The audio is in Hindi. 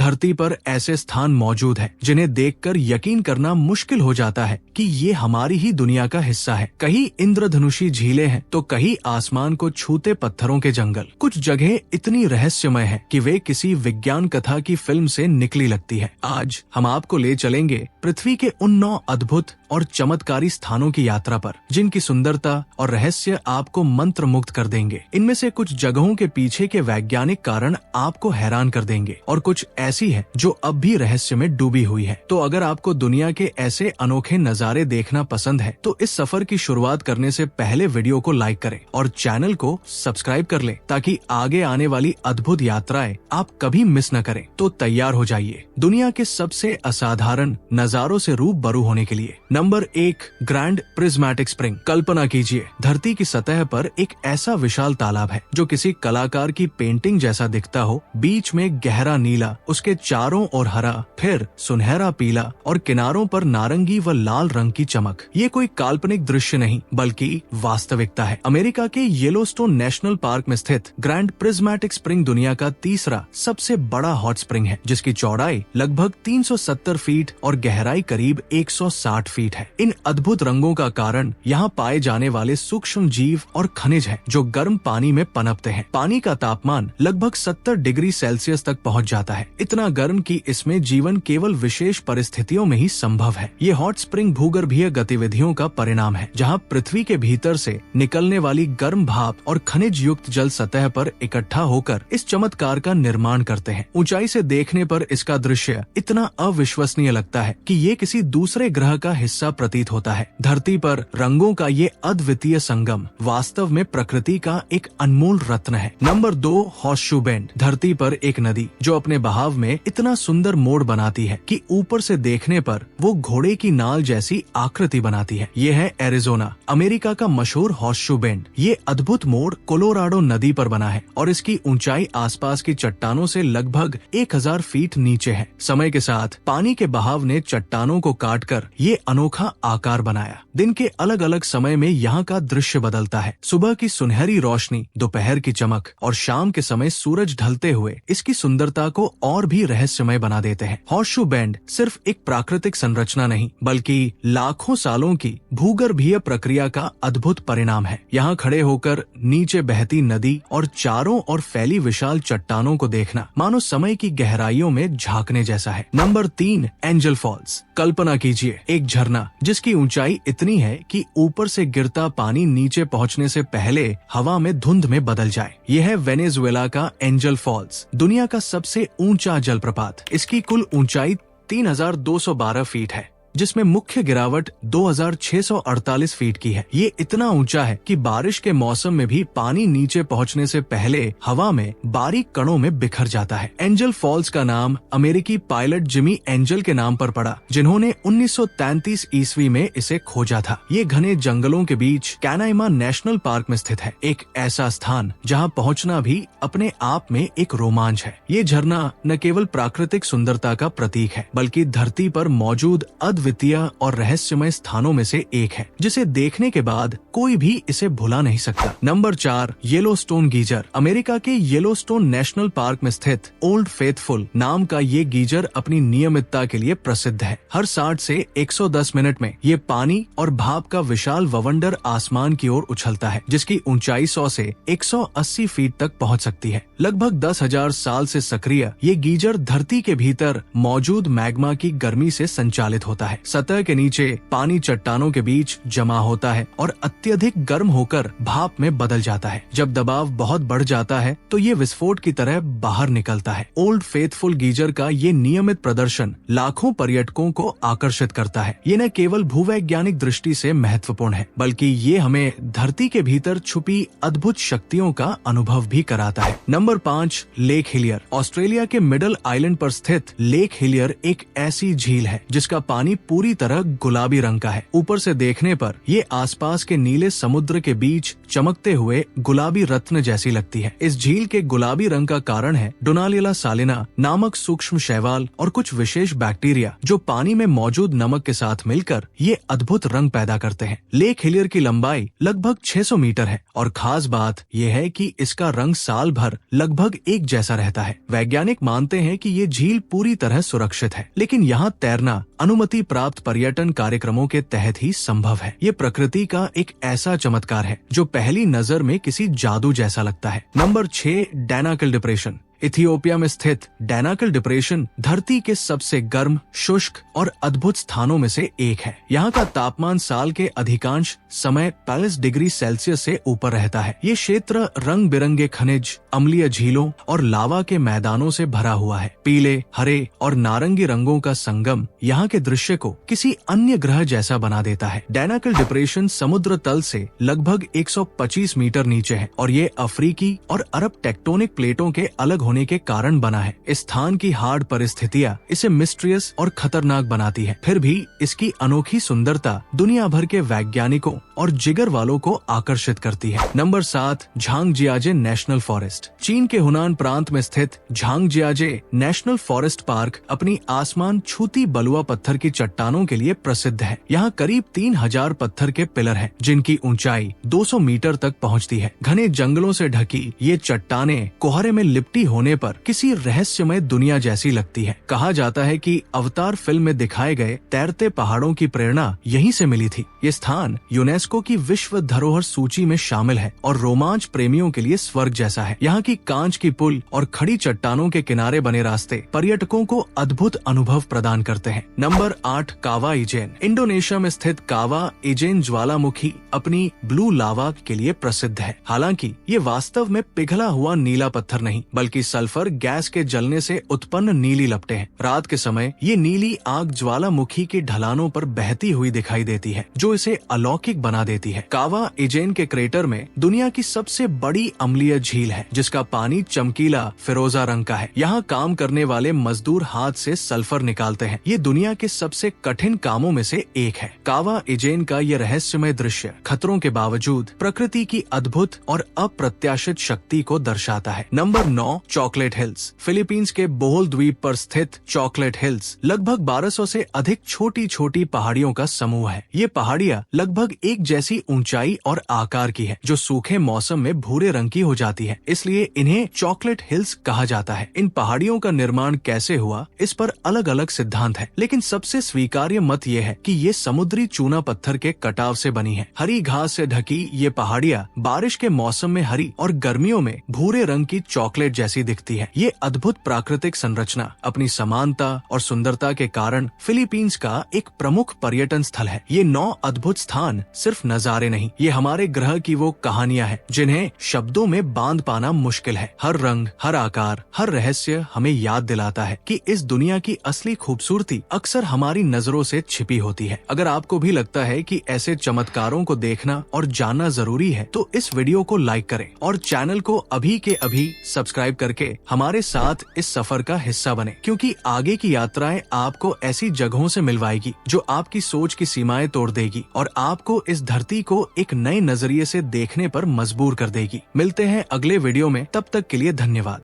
धरती पर ऐसे स्थान मौजूद हैं जिन्हें देखकर यकीन करना मुश्किल हो जाता है कि ये हमारी ही दुनिया का हिस्सा है। कहीं इंद्रधनुषी झीलें हैं तो कहीं आसमान को छूते पत्थरों के जंगल। कुछ जगह इतनी रहस्यमय है कि वे किसी विज्ञान कथा की फिल्म से निकली लगती है। आज हम आपको ले चलेंगे पृथ्वी के उन 9 अद्भुत और चमत्कारी स्थानों की यात्रा पर, जिनकी सुंदरता और रहस्य आपको मंत्रमुग्ध कर देंगे। इनमें से कुछ जगहों के पीछे के वैज्ञानिक कारण आपको हैरान कर देंगे और कुछ ऐसी है जो अब भी रहस्य में डूबी हुई है। तो अगर आपको दुनिया के ऐसे अनोखे नजारे देखना पसंद है तो इस सफर की शुरुआत करने से पहले वीडियो को लाइक करें और चैनल को सब्सक्राइब कर लें ताकि आगे आने वाली अद्भुत यात्राएं आप कभी मिस न करें। तो तैयार हो जाइए दुनिया के सबसे असाधारण नजारों से रूबरू होने के लिए। Number 1, grand prismatic spring. कल्पना कीजिए, धरती की सतह पर एक ऐसा विशाल तालाब है जो किसी कलाकार की पेंटिंग जैसा दिखता हो। बीच में गहरा नीला, उसके चारों ओर हरा, फिर सुनहरा पीला और किनारों पर नारंगी व लाल रंग की चमक। ये कोई काल्पनिक दृश्य नहीं बल्कि वास्तविकता है। अमेरिका के येलोस्टोन नेशनल पार्क में स्थित ग्रैंड प्रिज्मेटिक स्प्रिंग दुनिया का तीसरा सबसे बड़ा हॉट स्प्रिंग है, जिसकी चौड़ाई लगभग 370 फीट और गहराई करीब 160 फीट है। इन अद्भुत रंगों का कारण यहाँ पाए जाने वाले सूक्ष्म जीव और खनिज हैं जो गर्म पानी में पनपते हैं। पानी का तापमान लगभग 70 डिग्री सेल्सियस तक पहुँच जाता है, इतना गर्म कि इसमें जीवन केवल विशेष परिस्थितियों में ही संभव है। ये हॉट स्प्रिंग भूगर्भीय गतिविधियों का परिणाम है, जहाँ पृथ्वी के भीतर से निकलने वाली गर्म भाप और खनिज युक्त जल सतह पर इकट्ठा होकर इस चमत्कार का निर्माण करते हैं। ऊंचाई से देखने पर इसका दृश्य इतना अविश्वसनीय लगता है कि ये किसी दूसरे ग्रह का हिस्सा प्रतीत होता है। धरती पर रंगों का ये अद्वितीय संगम वास्तव में प्रकृति का एक अनमोल रत्न है। Number 2, horseshoe bend. धरती पर एक नदी जो अपने बहाव में इतना सुंदर मोड़ बनाती है कि ऊपर से देखने पर वो घोड़े की नाल जैसी आकृति बनाती है। ये है एरिजोना, अमेरिका का मशहूर हॉर्सशू बेंड। ये अद्भुत मोड़ कोलोराडो नदी पर बना है और इसकी ऊंचाई आसपास की चट्टानों से लगभग 1000 फीट नीचे है। समय के साथ पानी के बहाव ने चट्टानों को काटकर ये अनोखा आकार बनाया। दिन के अलग अलग समय में यहाँ का दृश्य बदलता है। सुबह की सुनहरी रोशनी, दोपहर की चमक और शाम के समय सूरज ढलते हुए इसकी सुंदरता को और भी रहस्यमय बना देते हैं। हॉर्सशू बेंड सिर्फ एक प्राकृतिक संरचना नहीं बल्कि लाखों सालों की भूगर्भीय प्रक्रिया का अद्भुत परिणाम है। यहाँ खड़े होकर नीचे बहती नदी और चारों ओर फैली विशाल चट्टानों को देखना मानो समय की गहराइयों में झांकने जैसा है। Number 3, angel false. कल्पना कीजिए, एक झरना जिसकी ऊंचाई इतनी है कि ऊपर से गिरता पानी नीचे पहुंचने से पहले हवा में धुंध में बदल जाए। यह है वेनेजुएला का एंजल फॉल्स, दुनिया का सबसे ऊंचा जलप्रपात। इसकी कुल ऊंचाई 3212 फीट है, जिसमें मुख्य गिरावट 2648 फीट की है। ये इतना ऊंचा है कि बारिश के मौसम में भी पानी नीचे पहुंचने से पहले हवा में बारीक कणों में बिखर जाता है। एंजल फॉल्स का नाम अमेरिकी पायलट जिमी एंजल के नाम पर पड़ा, जिन्होंने 1933 ईस्वी में इसे खोजा था। ये घने जंगलों के बीच कैनाइमा नेशनल पार्क में स्थित है, एक ऐसा स्थान जहाँ पहुँचना भी अपने आप में एक रोमांच है। ये झरना न केवल प्राकृतिक सुंदरता का प्रतीक है बल्कि धरती पर मौजूद अद्वितीय और रहस्यमय स्थानों में से एक है, जिसे देखने के बाद कोई भी इसे भुला नहीं सकता। Number 4, Yellowstone geyser. अमेरिका के येलोस्टोन नेशनल पार्क में स्थित ओल्ड फेथफुल नाम का ये गीजर अपनी नियमितता के लिए प्रसिद्ध है। हर 60 से 110 मिनट में ये पानी और भाप का विशाल ववंडर आसमान की ओर उछलता है, जिसकी ऊंचाई 100 से 180 फीट तक पहुंच सकती है। लगभग 10,000 साल से सक्रिय ये गीजर धरती के भीतर मौजूद मैग्मा की गर्मी से संचालित होता है। सतह के नीचे पानी चट्टानों के बीच जमा होता है और अत्यधिक गर्म होकर भाप में बदल जाता है। जब दबाव बहुत बढ़ जाता है तो ये विस्फोट की तरह बाहर निकलता है। ओल्ड फेथफुल गीजर का ये नियमित प्रदर्शन लाखों पर्यटकों को आकर्षित करता है। ये न केवल भूवैज्ञानिक दृष्टि से महत्वपूर्ण है बल्कि ये हमें धरती के भीतर छुपी अद्भुत शक्तियों का अनुभव भी कराता है। Number 5, lake Hillier. ऑस्ट्रेलिया के मिडल आइलैंड पर स्थित लेक हिलियर एक ऐसी झील है जिसका पानी पूरी तरह गुलाबी रंग का है। ऊपर से देखने पर ये आसपास के नीले समुद्र के बीच चमकते हुए गुलाबी रत्न जैसी लगती है। इस झील के गुलाबी रंग का कारण है डोनालिला सालिना नामक सूक्ष्म शैवाल और कुछ विशेष बैक्टीरिया जो पानी में मौजूद नमक के साथ मिलकर ये अद्भुत रंग पैदा करते हैं। लेक हिलियर की लंबाई लगभग 600 मीटर है और खास बात यह है कि इसका रंग साल भर लगभग एक जैसा रहता है। वैज्ञानिक मानते हैं कि ये झील पूरी तरह सुरक्षित है, लेकिन यहाँ तैरना अनुमति प्राप्त पर्यटन कार्यक्रमों के तहत ही संभव है। ये प्रकृति का एक ऐसा चमत्कार है जो पहली नजर में किसी जादू जैसा लगता है। Number 6, डैनाकिल depression. इथियोपिया में स्थित डैनाकिल डिप्रेशन धरती के सबसे गर्म, शुष्क और अद्भुत स्थानों में से एक है। यहाँ का तापमान साल के अधिकांश समय 40 डिग्री सेल्सियस से ऊपर रहता है। ये क्षेत्र रंग बिरंगे खनिज, अम्लीय झीलों और लावा के मैदानों से भरा हुआ है। पीले, हरे और नारंगी रंगों का संगम यहाँ के दृश्य को किसी अन्य ग्रह जैसा बना देता है। डैनाकिल डिप्रेशन समुद्र तल से लगभग 125 मीटर नीचे है और ये अफ्रीकी और अरब टेक्टोनिक प्लेटों के अलग होने के कारण बना है। इस स्थान की हार्ड परिस्थितियां इसे मिस्ट्रियस और खतरनाक बनाती है। फिर भी इसकी अनोखी सुंदरता दुनिया भर के वैज्ञानिकों और जिगर वालों को आकर्षित करती है। Number 7, Zhangjiajie national forest. चीन के हुनान प्रांत में स्थित झांगजियाजे नेशनल फॉरेस्ट पार्क अपनी आसमान छूती बलुआ पत्थर की चट्टानों के लिए प्रसिद्ध है। यहाँ करीब 3000 पत्थर के पिलर हैं, जिनकी ऊंचाई 200 मीटर तक पहुँचती है। घने जंगलों से ढकी ये चट्टानें कोहरे में लिपटी होने पर किसी रहस्यमय दुनिया जैसी लगती है। कहा जाता है कि अवतार फिल्म में दिखाए गए तैरते पहाड़ों की प्रेरणा यहीं से मिली थी। ये स्थान यूनेस्को की विश्व धरोहर सूची में शामिल है और रोमांच प्रेमियों के लिए स्वर्ग जैसा है। यहाँ की कांच की पुल और खड़ी चट्टानों के किनारे बने रास्ते पर्यटकों को अद्भुत अनुभव प्रदान करते हैं। नंबर 8, कावा इजेन। इंडोनेशिया में स्थित कावा इजेन ज्वालामुखी अपनी ब्लू लावा के लिए प्रसिद्ध है। हालांकि ये वास्तव में पिघला हुआ नीला पत्थर नहीं, बल्कि सल्फर गैस के जलने से उत्पन्न नीली लपटें हैं। रात के समय ये नीली आग ज्वालामुखी की ढलानों पर बहती हुई दिखाई देती है, जो इसे अलौकिक बना देती है। कावा इजेन के क्रेटर में दुनिया की सबसे बड़ी अम्लीय झील है, जिसका पानी चमकीला फिरोजा रंग का है। यहाँ काम करने वाले मजदूर हाथ से सल्फर निकालते हैं। ये दुनिया के सबसे कठिन कामों में से एक है। कावा इजेन का ये रहस्यमय दृश्य खतरों के बावजूद प्रकृति की अद्भुत और अप्रत्याशित शक्ति को दर्शाता है। Number 9, chocolate hills. फिलीपींस के बोहोल द्वीप पर स्थित चॉकलेट हिल्स लगभग 1200 से अधिक छोटी छोटी पहाड़ियों का समूह है। ये पहाड़ियाँ लगभग एक जैसी ऊंचाई और आकार की है, जो सूखे मौसम में भूरे रंग की हो जाती है। इसलिए इन्हें चॉकलेट हिल्स कहा जाता है। इन पहाड़ियों का निर्माण कैसे हुआ, इस पर अलग अलग सिद्धांत है, लेकिन सबसे स्वीकार्य मत ये है कि ये समुद्री चूना पत्थर के कटाव से बनी है। हरी घास से ढकी ये पहाड़ियाँ बारिश के मौसम में हरी और गर्मियों में भूरे रंग की चॉकलेट जैसी दिखती है। ये अद्भुत प्राकृतिक संरचना अपनी समानता और सुंदरता के कारण फिलीपींस का एक प्रमुख पर्यटन स्थल है। ये 9 अद्भुत स्थान सिर्फ नजारे नहीं, ये हमारे ग्रह की वो कहानियां हैं जिन्हें शब्दों में बांध पाना मुश्किल है। हर रंग, हर आकार, हर रहस्य हमें याद दिलाता है कि इस दुनिया की असली खूबसूरती अक्सर हमारी नजरों से छिपी होती है। अगर आपको भी लगता है कि ऐसे चमत्कारों को देखना और जानना जरूरी है, तो इस वीडियो को लाइक करें और चैनल को अभी के अभी सब्सक्राइब करके हमारे साथ इस सफर का हिस्सा बने, क्योंकि आगे की यात्राएं आपको ऐसी जगहों से मिलवाएगी जो आपकी सोच की सीमाएं तोड़ देगी और आपको इस धरती को एक नए नजरिए से देखने पर मजबूर कर देगी। मिलते हैं अगले वीडियो में, तब तक के लिए धन्यवाद।